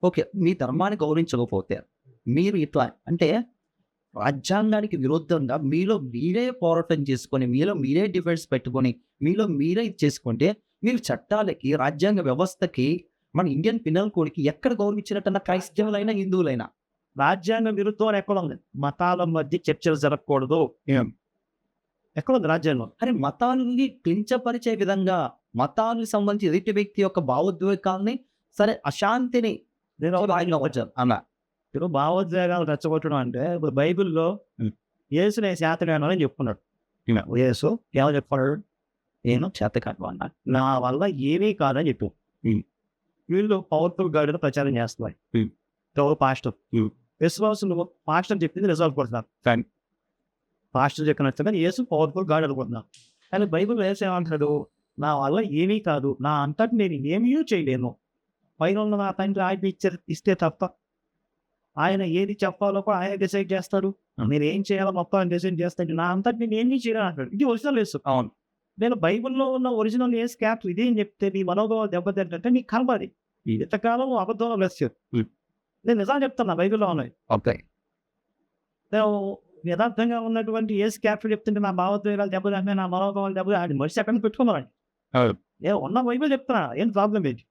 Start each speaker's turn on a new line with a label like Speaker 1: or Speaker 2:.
Speaker 1: Okay. మీ ధర్మాన్ని గౌరవించకపోతే, మీరు ఇట్లా అంటే రాజ్యాంగానికి విరుద్ధంగా మీలో మీరే పోరాటం చేసుకొని, మీలో మీరే డిఫెన్స్ పెట్టుకొని, మీలో మీరే ఇది చేసుకుంటే, మీరు చట్టాలకి, రాజ్యాంగ వ్యవస్థకి, మన ఇండియన్ పినల్ కోడ్‌కి ఎక్కడ గౌరవించినట్టన్నా క్రైస్తవులైనా, హిందువులైనా.
Speaker 2: రాజ్యాంగ విరుద్ధం అని ఎక్కడుంది? మతాల మధ్య చర్చలు జరగకూడదు. ఎక్కడుంది రాజ్యాంగం?
Speaker 1: అరే మతాల్ని కించపరిచే విధంగా, మతాలకు సంబంధించి ఎదుటి వ్యక్తి యొక్క భావోద్వేగాల్ని, సరే అశాంతిని
Speaker 2: నేను ఒక
Speaker 1: ఆయన వచ్చారు అలా.
Speaker 2: ఇప్పుడు భావోద్వేగాలు రెచ్చగొట్టడం అంటే, ఇప్పుడు బైబిల్‌లో యేసుని శాతగాను అని చెప్పుకున్నాడు. యేసు ఏమని చెప్పుకున్నాడు? నేను చేతకాను అన్న. నా వల్ల ఏమీ కాదని చెప్పు. వీళ్ళు పవర్ఫుల్ గాడిని ప్రచారం చేస్తున్నారు. ఎవరు? పాస్టర్. విశ్వాసులు పాస్టర్ చెప్పింది రిజల్ట్ కొడుతున్నారు. కానీ పాస్టర్ చెప్పినట్టుగా యేసు పవర్ఫుల్ గాడ్ అనుకుంటున్నాను. కానీ బైబిల్ యేసు ఏమంటాడు? నా వల్ల ఏమీ కాదు. నా అంతటి నేను ఏమీ చేయలేను. పైన ఉన్న నా తండ్రి ఆయన ఇస్తే తప్ప ఆయన ఏది చెప్పాలో కూడా ఆయన డిసైడ్ చేస్తాడు. నేను ఏం చేయాలో మొత్తం ఆయన డిసైడ్ చేస్తాడు. నా అంతటి నేను ఏమీ చేయలేను అంటాడు. ఇది ఒరిజినల్ యేసు.
Speaker 1: అవును.
Speaker 2: నేను బైబిల్‌లో ఉన్న ఒరిజినల్ యేసు క్యారెక్టర్ ఇదే అని చెప్తే నీ మనోభావాలు దెబ్బతింటే నీకు కనపడి ఇంతకాలం నువ్వు అబద్ధంలో బ్రతికావు. నేను నిజాలు చెప్తున్నా బైబిల్‌లో ఉన్నాయి.
Speaker 1: ఓకే.
Speaker 2: నేను యథార్థంగా ఉన్నటువంటి యేసు క్యారెక్టర్ చెప్తుంటే నా భావోద్వేగాలు దెబ్బతింటాయి, నా మనోభావాలు దెబ్బతింటాయి. మనిషి ఎక్కడ పెట్టుకున్నాడు.
Speaker 1: అవును.
Speaker 2: ఉన్న బైబిల్ చెప్తున్నా. ఏం ప్రాబ్లం ఏంటి?